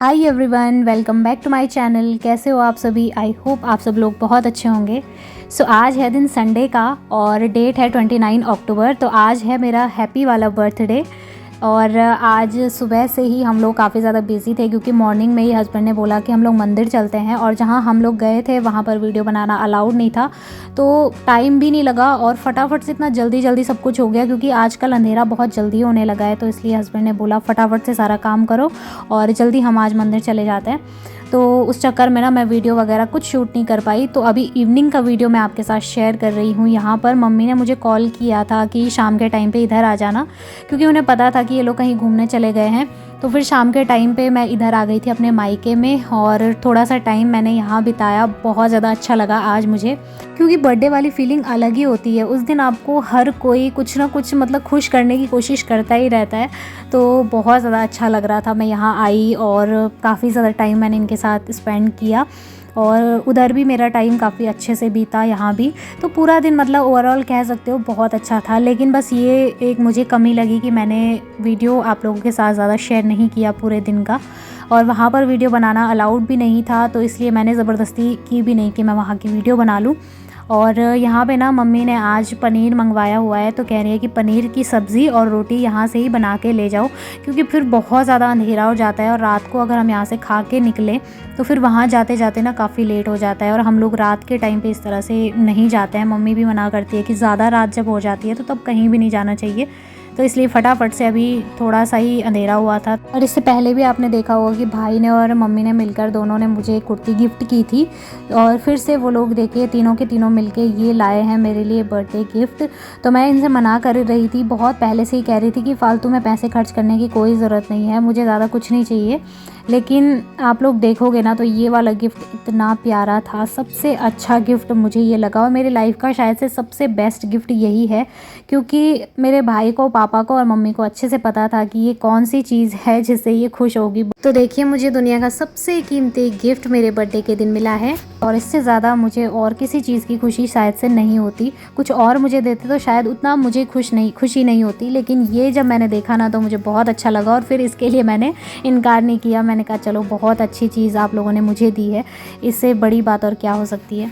Hi everyone, welcome back to my channel. कैसे हो आप सभी? आई होप आप सब लोग बहुत अच्छे होंगे। आज है दिन संडे का और डेट है 29 अक्टूबर। तो आज है मेरा हैप्पी वाला बर्थडे। और आज सुबह से ही हम लोग काफ़ी ज़्यादा बिज़ी थे क्योंकि मॉर्निंग में ही हस्बैंड ने बोला कि हम लोग मंदिर चलते हैं, और जहाँ हम लोग गए थे वहाँ पर वीडियो बनाना अलाउड नहीं था। तो टाइम भी नहीं लगा और फटाफट से इतना जल्दी जल्दी सब कुछ हो गया क्योंकि आजकल अंधेरा बहुत जल्दी होने लगा है। तो इसलिए हस्बैंड ने बोला फटाफट से सारा काम करो और जल्दी हम आज मंदिर चले जाते हैं। तो उस चक्कर में ना मैं वीडियो वगैरह कुछ शूट नहीं कर पाई। तो अभी इवनिंग का वीडियो मैं आपके साथ शेयर कर रही हूँ। यहाँ पर मम्मी ने मुझे कॉल किया था कि शाम के टाइम पे इधर आ जाना, क्योंकि उन्हें पता था कि ये लोग कहीं घूमने चले गए हैं। तो फिर शाम के टाइम पे मैं इधर आ गई थी अपने मायके में और थोड़ा सा टाइम मैंने यहाँ बिताया। बहुत ज़्यादा अच्छा लगा आज मुझे, क्योंकि बर्थडे वाली फीलिंग अलग ही होती है। उस दिन आपको हर कोई कुछ ना कुछ खुश करने की कोशिश करता ही रहता है। तो बहुत ज़्यादा अच्छा लग रहा था। मैं यहाँ आई और काफ़ी ज़्यादा टाइम मैंने इनके साथ स्पेंड किया और उधर भी मेरा टाइम काफ़ी अच्छे से बीता, यहाँ भी। तो पूरा दिन ओवरऑल कह सकते हो बहुत अच्छा था। लेकिन बस ये एक मुझे कमी लगी कि मैंने वीडियो आप लोगों के साथ ज़्यादा शेयर नहीं किया पूरे दिन का, और वहाँ पर वीडियो बनाना अलाउड भी नहीं था। तो इसलिए मैंने ज़बरदस्ती की भी नहीं कि मैं वहाँ की वीडियो बना लूँ। और यहाँ पे ना मम्मी ने आज पनीर मंगवाया हुआ है, तो कह रही है कि पनीर की सब्ज़ी और रोटी यहाँ से ही बना के ले जाओ, क्योंकि फिर बहुत ज़्यादा अंधेरा हो जाता है और रात को अगर हम यहाँ से खा के निकलें तो फिर वहाँ जाते जाते ना काफ़ी लेट हो जाता है। और हम लोग रात के टाइम पे इस तरह से नहीं जाते हैं। मम्मी भी मना करती है कि ज़्यादा रात जब हो जाती है तो तब कहीं भी नहीं जाना चाहिए। तो इसलिए फटाफट से अभी थोड़ा सा ही अंधेरा हुआ था। और इससे पहले भी आपने देखा होगा कि भाई ने और मम्मी ने मिलकर दोनों ने मुझे एक कुर्ती गिफ्ट की थी, और फिर से वो लोग देखिए तीनों के तीनों मिलके ये लाए हैं मेरे लिए बर्थडे गिफ्ट। तो मैं इनसे मना कर रही थी, बहुत पहले से ही कह रही थी कि फ़ालतू में पैसे खर्च करने की कोई ज़रूरत नहीं है, मुझे ज़्यादा कुछ नहीं चाहिए। लेकिन आप लोग देखोगे ना तो ये वाला गिफ्ट इतना प्यारा था। सबसे अच्छा गिफ्ट मुझे ये लगा, और मेरी लाइफ का शायद से सबसे बेस्ट गिफ्ट यही है, क्योंकि मेरे भाई को, पापा को और मम्मी को अच्छे से पता था कि ये कौन सी चीज़ है जिससे ये खुश होगी। तो देखिए, मुझे दुनिया का सबसे कीमती गिफ्ट मेरे बर्थडे के दिन मिला है, और इससे ज़्यादा मुझे और किसी चीज़ की खुशी शायद से नहीं होती। कुछ और मुझे देते तो शायद उतना मुझे खुशी नहीं होती, लेकिन ये जब मैंने देखा ना तो मुझे बहुत अच्छा लगा, और फिर इसके लिए मैंने इनकार नहीं किया। मैंने कहा चलो, बहुत अच्छी चीज़ आप लोगों ने मुझे दी है, इससे बड़ी बात और क्या हो सकती है।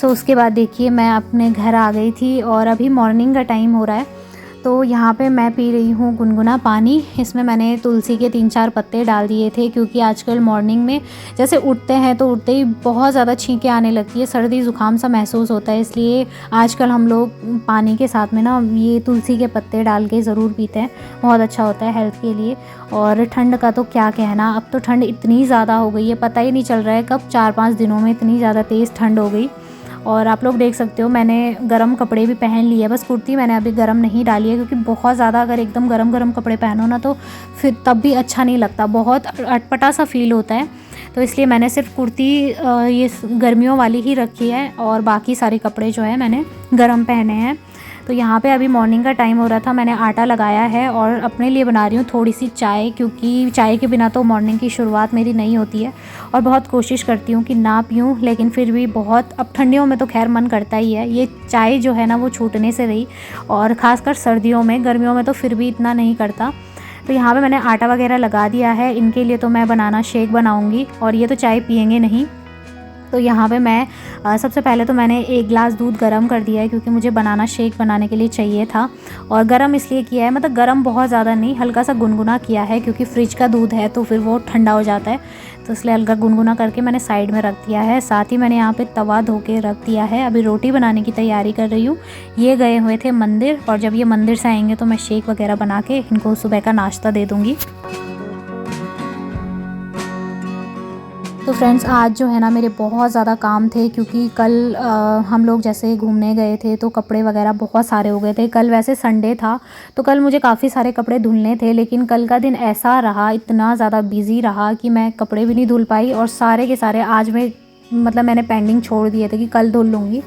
उसके बाद देखिए मैं अपने घर आ गई थी और अभी मॉर्निंग का टाइम हो रहा है। तो यहाँ पे मैं पी रही हूँ गुनगुना पानी। इसमें मैंने तुलसी के 3-4 पत्ते डाल दिए थे, क्योंकि आजकल मॉर्निंग में जैसे उठते हैं तो उठते ही बहुत ज़्यादा छींकें आने लगती है, सर्दी ज़ुकाम सा महसूस होता है। इसलिए आजकल हम लोग पानी के साथ में ना ये तुलसी के पत्ते डाल के ज़रूर पीते हैं। बहुत अच्छा होता है हेल्थ के लिए। और ठंड का तो क्या कहना, अब तो ठंड इतनी ज़्यादा हो गई है, पता ही नहीं चल रहा है कब 4-5 दिनों में इतनी ज़्यादा तेज़ ठंड हो गई। और आप लोग देख सकते हो मैंने गरम कपड़े भी पहन लिए, बस कुर्ती मैंने अभी गरम नहीं डाली है, क्योंकि बहुत ज़्यादा अगर एकदम गरम कपड़े पहनो ना तो फिर तब भी अच्छा नहीं लगता, बहुत अटपटा सा फील होता है। तो इसलिए मैंने सिर्फ कुर्ती ये गर्मियों वाली ही रखी है, और बाकी सारे कपड़े जो है मैंने गरम पहने हैं। तो यहाँ पे अभी मॉर्निंग का टाइम हो रहा था, मैंने आटा लगाया है और अपने लिए बना रही हूँ थोड़ी सी चाय, क्योंकि चाय के बिना तो मॉर्निंग की शुरुआत मेरी नहीं होती है। और बहुत कोशिश करती हूँ कि ना पीऊँ, लेकिन फिर भी बहुत, अब ठंडियों में तो खैर मन करता ही है। ये चाय जो है ना वो छूटने से रही, और ख़ासकर सर्दियों में, गर्मियों में तो फिर भी इतना नहीं करता। तो यहाँ पे मैंने आटा वगैरह लगा दिया है। इनके लिए तो मैं बनाना शेक बनाऊँगी, और ये तो चाय पियेंगे नहीं। तो यहाँ पे मैं सबसे पहले तो मैंने 1 गिलास दूध गरम कर दिया है, क्योंकि मुझे बनाना शेक बनाने के लिए चाहिए था। और गरम इसलिए किया है, गरम बहुत ज़्यादा नहीं, हल्का सा गुनगुना किया है, क्योंकि फ्रिज का दूध है तो फिर वो ठंडा हो जाता है। तो इसलिए हल्का गुनगुना करके मैंने साइड में रख दिया है। साथ ही मैंने यहाँ पे तवा धो के रख दिया है। अभी रोटी बनाने की तैयारी कर रही हूँ। ये गए हुए थे मंदिर, और जब ये मंदिर से आएंगे तो मैं शेक वगैरह बना के इनको सुबह का नाश्ता दे दूँगी। तो फ्रेंड्स, आज जो है ना मेरे बहुत ज़्यादा काम थे, क्योंकि कल हम लोग जैसे घूमने गए थे तो कपड़े वगैरह बहुत सारे हो गए थे। कल वैसे संडे था तो कल मुझे काफ़ी सारे कपड़े धुलने थे, लेकिन कल का दिन ऐसा रहा, इतना ज़्यादा बिज़ी रहा कि मैं कपड़े भी नहीं धुल पाई, और सारे के सारे आज में मैंने पेंडिंग छोड़ दिए थे कि कल धुल लूँगी।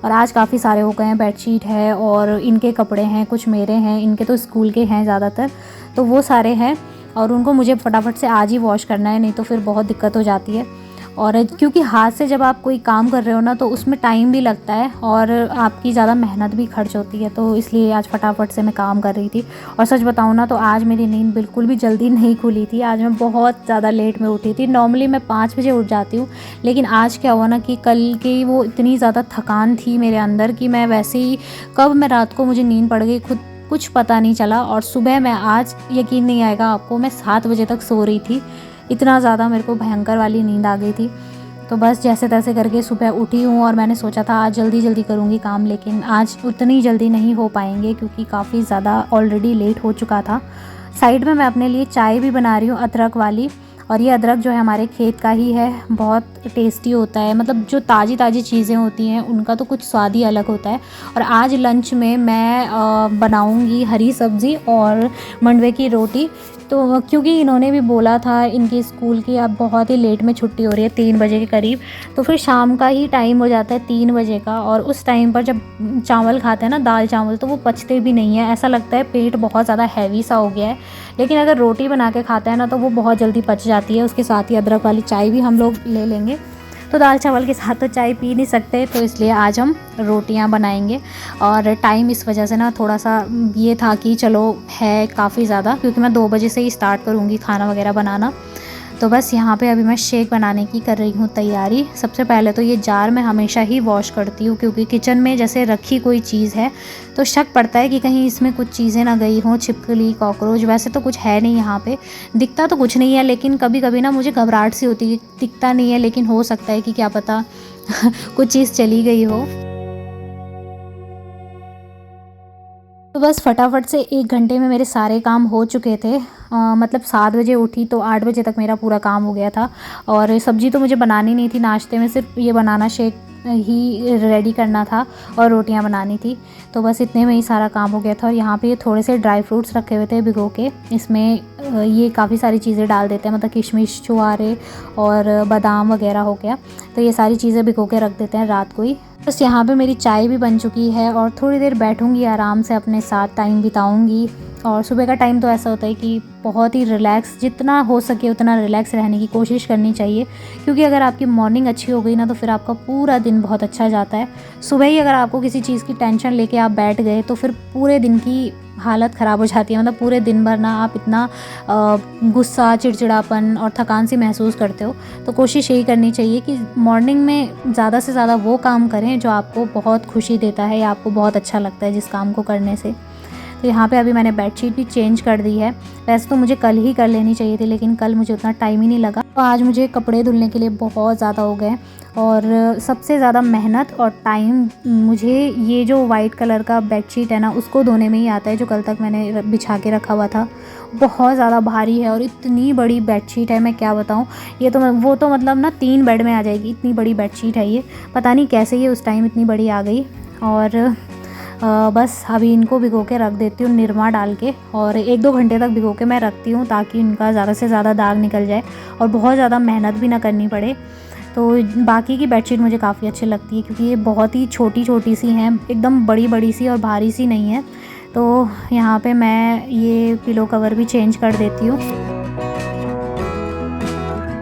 और आज काफ़ी सारे हो गए हैं। बेडशीट है और इनके कपड़े हैं, कुछ मेरे हैं, इनके तो स्कूल के हैं ज़्यादातर, तो वो सारे हैं, और उनको मुझे फटाफट से आज ही वॉश करना है, नहीं तो फिर बहुत दिक्कत हो जाती है। और क्योंकि हाथ से जब आप कोई काम कर रहे हो ना तो उसमें टाइम भी लगता है और आपकी ज़्यादा मेहनत भी खर्च होती है, तो इसलिए आज फटाफट से मैं काम कर रही थी। और सच बताऊँ ना तो आज मेरी नींद बिल्कुल भी जल्दी नहीं खुली थी। आज मैं बहुत ज़्यादा लेट में उठी थी। नॉर्मली मैं 5 बजे उठ जाती हूँ, लेकिन आज क्या हुआ ना कि कल की वो इतनी ज़्यादा थकान थी मेरे अंदर कि मैं वैसे ही कब मैं रात को मुझे नींद पड़ गई खुद कुछ पता नहीं चला। और सुबह मैं आज यकीन नहीं आएगा आपको, मैं 7 बजे तक सो रही थी। इतना ज़्यादा मेरे को भयंकर वाली नींद आ गई थी। तो बस जैसे तैसे करके सुबह उठी हूँ और मैंने सोचा था आज जल्दी जल्दी करूँगी काम, लेकिन आज उतनी जल्दी नहीं हो पाएंगे क्योंकि काफ़ी ज़्यादा ऑलरेडी लेट हो चुका था। साइड में मैं अपने लिए चाय भी बना रही हूँ अदरक वाली, और ये अदरक जो है हमारे खेत का ही है, बहुत टेस्टी होता है। मतलब जो ताज़ी ताज़ी चीज़ें होती हैं उनका तो कुछ स्वाद ही अलग होता है। और आज लंच में मैं बनाऊंगी हरी सब्ज़ी और मंडवे की रोटी। तो क्योंकि इन्होंने भी बोला था इनके स्कूल की अब बहुत ही लेट में छुट्टी हो रही है 3 बजे के करीब, तो फिर शाम का ही टाइम हो जाता है 3 बजे का, और उस टाइम पर जब चावल खाते हैं ना, दाल चावल, तो वो पचते भी नहीं है। ऐसा लगता है पेट बहुत ज़्यादा हैवी सा हो गया है। लेकिन अगर रोटी बना के खाते हैं ना तो वो बहुत जल्दी पच जाती है। उसके साथ ही अदरक वाली चाय भी हम लोग ले लेंगे। तो दाल चावल के साथ तो चाय पी नहीं सकते, तो इसलिए आज हम रोटियां बनाएंगे। और टाइम इस वजह से ना थोड़ा सा ये था कि चलो है काफ़ी ज़्यादा, क्योंकि मैं 2 बजे से ही स्टार्ट करूँगी खाना वगैरह बनाना। तो बस यहाँ पे अभी मैं शेक बनाने की कर रही हूँ तैयारी। सबसे पहले तो ये जार मैं हमेशा ही वॉश करती हूँ, क्योंकि किचन में जैसे रखी कोई चीज़ है तो शक पड़ता है कि कहीं इसमें कुछ चीज़ें ना गई हों, छिपकली, कॉकरोच। वैसे तो कुछ है नहीं यहाँ पे, दिखता तो कुछ नहीं है, लेकिन कभी कभी ना मुझे घबराहट सी होती है। दिखता नहीं है लेकिन हो सकता है कि क्या पता कुछ चीज़ चली गई हो। तो बस फटाफट से 1 घंटे में मेरे सारे काम हो चुके थे। मतलब 7 बजे उठी तो 8 बजे तक मेरा पूरा काम हो गया था। और सब्ज़ी तो मुझे बनानी नहीं थी, नाश्ते में सिर्फ ये बनाना शेक ही रेडी करना था और रोटियां बनानी थी। तो बस इतने में ही सारा काम हो गया था। और यहाँ पे ये थोड़े से ड्राई फ्रूट्स रखे हुए थे भिगो के। इसमें ये काफ़ी सारी चीज़ें डाल देते हैं, मतलब किशमिश, छुआरे और बादाम वगैरह हो गया। तो ये सारी चीज़ें भिगो के रख देते हैं रात को ही। बस यहाँ पे मेरी चाय भी बन चुकी है और थोड़ी देर बैठूँगी, आराम से अपने साथ टाइम बिताऊँगी। और सुबह का टाइम तो ऐसा होता है कि बहुत ही रिलैक्स, जितना हो सके उतना रिलैक्स रहने की कोशिश करनी चाहिए, क्योंकि अगर आपकी मॉर्निंग अच्छी हो गई ना तो फिर आपका पूरा दिन बहुत अच्छा जाता है। सुबह ही अगर आपको किसी चीज़ की टेंशन लेके आप बैठ गए तो फिर पूरे दिन की हालत ख़राब हो जाती है। मतलब पूरे दिन भर ना आप इतना गुस्सा, चिड़चिड़ापन और थकान सी महसूस करते हो। तो कोशिश यही करनी चाहिए कि मॉर्निंग में ज़्यादा से ज़्यादा वो काम करें जो आपको बहुत खुशी देता है या आपको बहुत अच्छा लगता है जिस काम को करने से। तो यहाँ पे अभी मैंने बेडशीट भी चेंज कर दी है। वैसे तो मुझे कल ही कर लेनी चाहिए थी, लेकिन कल मुझे उतना टाइम ही नहीं लगा। तो आज मुझे कपड़े धुलने के लिए बहुत ज़्यादा हो गए, और सबसे ज़्यादा मेहनत और टाइम मुझे ये जो वाइट कलर का बेडशीट है ना उसको धोने में ही आता है, जो कल तक मैंने बिछा के रखा हुआ था। बहुत ज़्यादा भारी है और इतनी बड़ी बेडशीट है, मैं क्या बताऊँ। ये तो वो तो मतलब ना 3 बेड में आ जाएगी, इतनी बड़ी बेडशीट है ये। पता नहीं कैसे ये उस टाइम इतनी बड़ी आ गई। और बस अभी इनको भिगो के रख देती हूँ निरमा डाल के, और 1-2 घंटे तक भिगो के मैं रखती हूँ ताकि इनका ज़्यादा से ज़्यादा दाग निकल जाए और बहुत ज़्यादा मेहनत भी ना करनी पड़े। तो बाकी की बेडशीट मुझे काफ़ी अच्छी लगती है, क्योंकि ये बहुत ही छोटी छोटी सी हैं, एकदम बड़ी बड़ी सी और भारी सी नहीं है। तो यहाँ पे मैं ये पिलो कवर भी चेंज कर देती हूँ।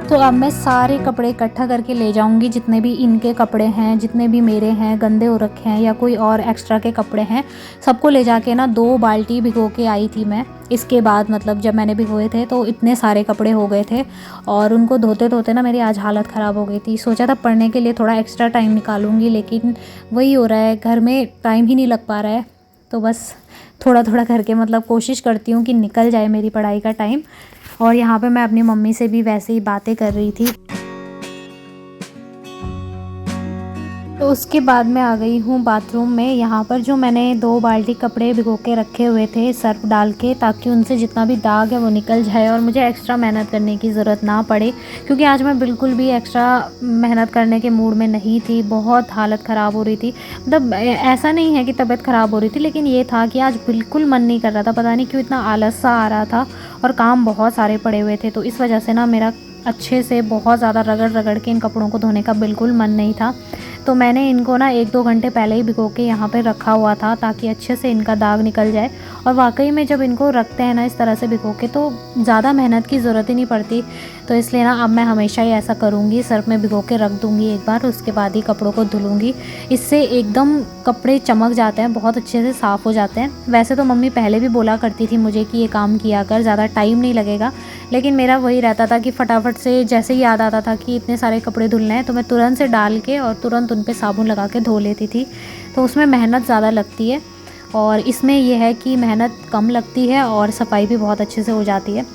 तो अब मैं सारे कपड़े इकट्ठा करके ले जाऊंगी, जितने भी इनके कपड़े हैं, जितने भी मेरे हैं गंदे हो रखे हैं या कोई और एक्स्ट्रा के कपड़े हैं, सबको ले जाके ना 2 बाल्टी भिगो के आई थी मैं। इसके बाद मतलब जब मैंने भिगोए थे तो इतने सारे कपड़े हो गए थे, और उनको धोते धोते ना मेरी आज हालत ख़राब हो गई थी। सोचा था पढ़ने के लिए थोड़ा एक्स्ट्रा टाइम निकालूंगी, लेकिन वही हो रहा है, घर में टाइम ही नहीं लग पा रहा है। तो बस थोड़ा थोड़ा करके मतलब कोशिश करती हूँ कि निकल जाए मेरी पढ़ाई का टाइम। और यहाँ पे मैं अपनी मम्मी से भी वैसे ही बातें कर रही थी। तो उसके बाद मैं आ गई हूँ बाथरूम में। यहाँ पर जो मैंने 2 बाल्टी कपड़े भिगो के रखे हुए थे सर्फ डाल के, ताकि उनसे जितना भी दाग है वो निकल जाए और मुझे एक्स्ट्रा मेहनत करने की ज़रूरत ना पड़े, क्योंकि आज मैं बिल्कुल भी एक्स्ट्रा मेहनत करने के मूड में नहीं थी। बहुत हालत ख़राब हो रही थी। मतलब ऐसा नहीं है कि तबीयत ख़राब हो रही थी, लेकिन ये था कि आज बिल्कुल मन नहीं कर रहा था। पता नहीं क्यों इतना आलस सा आ रहा था, और काम बहुत सारे पड़े हुए थे। तो इस वजह से ना मेरा अच्छे से बहुत ज़्यादा रगड़ रगड़ के इन कपड़ों को धोने का बिल्कुल मन नहीं था। तो मैंने इनको ना 1-2 घंटे पहले ही भिगो के यहाँ पे रखा हुआ था ताकि अच्छे से इनका दाग निकल जाए। और वाकई में जब इनको रखते हैं ना इस तरह से भिगो के तो ज़्यादा मेहनत की ज़रूरत ही नहीं पड़ती। तो इसलिए ना अब मैं हमेशा ही ऐसा करूँगी, सर्फ़ में भिगो के रख दूँगी एक बार, उसके बाद ही कपड़ों को धुलूँगी। इससे एकदम कपड़े चमक जाते हैं, बहुत अच्छे से साफ़ हो जाते हैं। वैसे तो मम्मी पहले भी बोला करती थी मुझे कि ये काम किया कर, ज़्यादा टाइम नहीं लगेगा, लेकिन मेरा वही रहता था कि फटाफट से जैसे ही याद आता था कि इतने सारे कपड़े धुलने हैं तो मैं तुरंत से डाल के और तुरंत उन पे साबुन लगा के धो लेती थी। तो उसमें मेहनत ज़्यादा लगती है और इसमें यह है कि मेहनत कम लगती है और सफाई भी बहुत अच्छे से हो जाती है।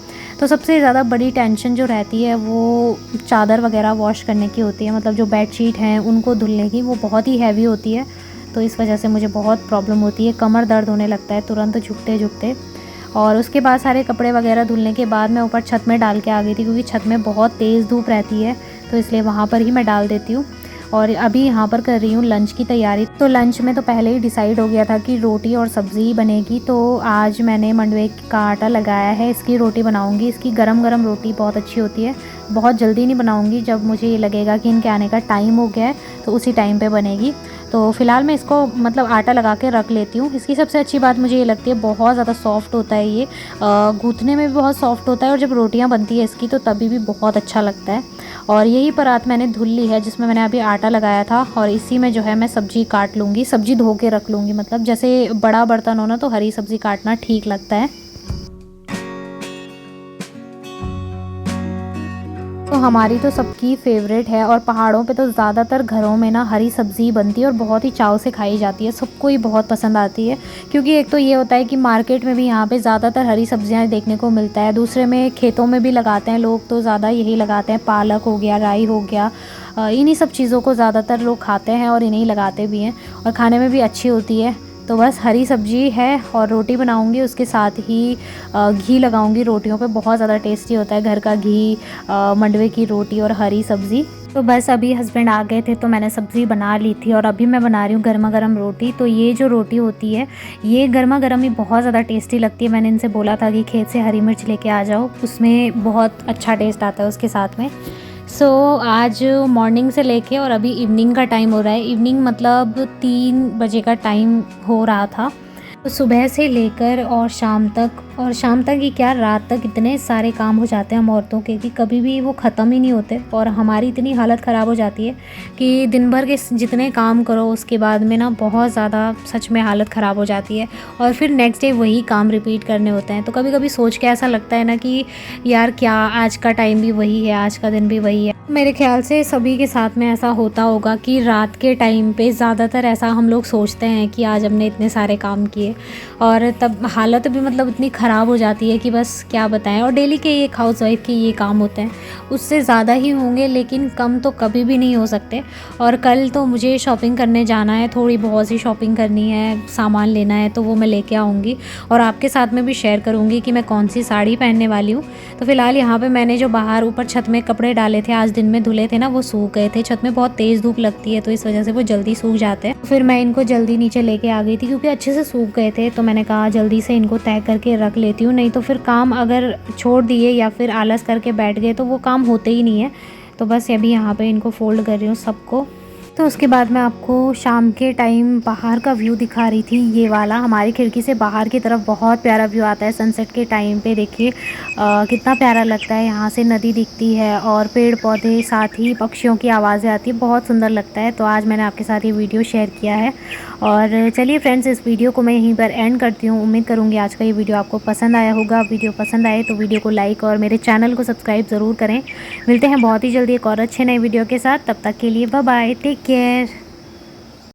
तो सबसे ज़्यादा बड़ी टेंशन जो रहती है वो चादर वगैरह वॉश करने की होती है, मतलब जो बेडशीट हैं उनको धुलने की, वो बहुत ही हैवी होती है। तो इस वजह से मुझे बहुत प्रॉब्लम होती है, कमर दर्द होने लगता है तुरंत झुकते झुकते। और उसके बाद सारे कपड़े वगैरह धुलने के बाद मैं ऊपर छत में डाल के आ गई थी, क्योंकि छत में बहुत तेज़ धूप रहती है, तो इसलिए वहाँ पर ही मैं डाल देती हूँ। और अभी यहाँ पर कर रही हूँ लंच की तैयारी। तो लंच में तो पहले ही डिसाइड हो गया था कि रोटी और सब्ज़ी ही बनेगी। तो आज मैंने मंडवे का आटा लगाया है, इसकी रोटी बनाऊँगी। इसकी गरम गरम रोटी बहुत अच्छी होती है। बहुत जल्दी नहीं बनाऊँगी, जब मुझे ये लगेगा कि इनके आने का टाइम हो गया है तो उसी टाइम पे बनेगी। तो फ़िलहाल मैं इसको मतलब आटा लगा के रख लेती हूँ। इसकी सबसे अच्छी बात मुझे ये लगती है, बहुत ज़्यादा सॉफ्ट होता है ये, गूँथने में भी बहुत सॉफ्ट होता है और जब रोटियाँ बनती है इसकी तो तभी भी बहुत अच्छा लगता है। और यही परात मैंने धुल ली है जिसमें मैंने अभी आटा लगाया था, और इसी में जो है मैं सब्ज़ी काट लूँगी, सब्ज़ी धो के रख लूँगी। मतलब जैसे बड़ा बर्तन हो ना तो हरी सब्ज़ी काटना ठीक लगता है। तो हमारी तो सबकी फेवरेट है और पहाड़ों पे तो ज़्यादातर घरों में ना हरी सब्ज़ी बनती है और बहुत ही चाव से खाई जाती है, सबको ही बहुत पसंद आती है। क्योंकि एक तो ये होता है कि मार्केट में भी यहाँ पे ज़्यादातर हरी सब्ज़ियाँ देखने को मिलता है, दूसरे में खेतों में भी लगाते हैं लोग, तो ज़्यादा यही लगाते हैं, पालक हो गया, राई हो गया, इन्हीं सब चीज़ों को ज़्यादातर लोग खाते हैं और इन्हीं लगाते भी हैं और खाने में भी अच्छी होती है। तो बस हरी सब्ज़ी है और रोटी बनाऊंगी, उसके साथ ही घी लगाऊंगी रोटियों पे, बहुत ज़्यादा टेस्टी होता है घर का घी, मंडवे की रोटी और हरी सब्ज़ी। तो बस अभी हस्बैंड आ गए थे तो मैंने सब्ज़ी बना ली थी और अभी मैं बना रही हूँ गर्मा गर्म रोटी। तो ये जो रोटी होती है ये गर्मा गर्म ही बहुत ज़्यादा टेस्टी लगती है। मैंने इनसे बोला था कि खेत से हरी मिर्च लेके आ जाओ, उसमें बहुत अच्छा टेस्ट आता है उसके साथ में। आज मॉर्निंग से लेके और अभी इवनिंग का टाइम हो रहा है, इवनिंग मतलब 3 बजे का टाइम हो रहा था। तो सुबह से लेकर और शाम तक ही क्या, रात तक इतने सारे काम हो जाते हैं हम औरतों के कि कभी भी वो ख़त्म ही नहीं होते। और हमारी इतनी हालत ख़राब हो जाती है कि दिन भर के जितने काम करो उसके बाद में ना बहुत ज़्यादा सच में हालत ख़राब हो जाती है और फिर नेक्स्ट डे वही काम रिपीट करने होते हैं। तो कभी कभी सोच के ऐसा लगता है ना कि यार क्या, आज का टाइम भी वही है, आज का दिन भी वही है। मेरे ख्याल से सभी के साथ में ऐसा होता होगा कि रात के टाइम पे ज़्यादातर ऐसा हम लोग सोचते हैं कि आज हमने इतने सारे काम किए और तब हालत भी मतलब इतनी ख़राब हो जाती है कि बस क्या बताएं। और डेली के एक हाउसवाइफ के ये काम होते हैं, उससे ज़्यादा ही होंगे लेकिन कम तो कभी भी नहीं हो सकते। और कल तो मुझे शॉपिंग करने जाना है, थोड़ी बहुत सी शॉपिंग करनी है, सामान लेना है, तो वो मैं लेके आऊँगी और आपके साथ में भी शेयर करूँगी कि मैं कौन सी साड़ी पहनने वाली हूँ। तो फ़िलहाल यहाँ पर मैंने जो बाहर ऊपर छत में कपड़े डाले थे, आज दिन में धुले थे ना, वो सूख गए थे। छत में बहुत तेज़ धूप लगती है तो इस वजह से वो जल्दी सूख जाते हैं। फिर मैं इनको जल्दी नीचे लेके आ गई थी क्योंकि अच्छे से सूख गए थे, तो मैंने कहा जल्दी से इनको तय करके रख लेती हूँ, नहीं तो फिर काम अगर छोड़ दिए या फिर आलस करके बैठ गए तो वो काम होते ही नहीं है। तो बस अभी यहाँ पे इनको फोल्ड कर रही हूँ सबको। तो उसके बाद मैं आपको शाम के टाइम बाहर का व्यू दिखा रही थी। ये वाला हमारी खिड़की से बाहर की तरफ बहुत प्यारा व्यू आता है सनसेट के टाइम पे। देखिए कितना प्यारा लगता है, यहाँ से नदी दिखती है और पेड़ पौधे, साथ ही पक्षियों की आवाज़ें आती है, बहुत सुंदर लगता है। तो आज मैंने आपके साथ ये वीडियो शेयर किया है। और चलिए फ्रेंड्स, इस वीडियो को मैं यहीं पर एंड करती हूँ। उम्मीद करूँगी आज का ये वीडियो आपको पसंद आया होगा। वीडियो पसंद आए तो वीडियो को लाइक और मेरे चैनल को सब्सक्राइब ज़रूर करें। मिलते हैं बहुत ही जल्दी एक और अच्छे नए वीडियो के साथ, तब तक के लिए बाय बाय, टेक केयर।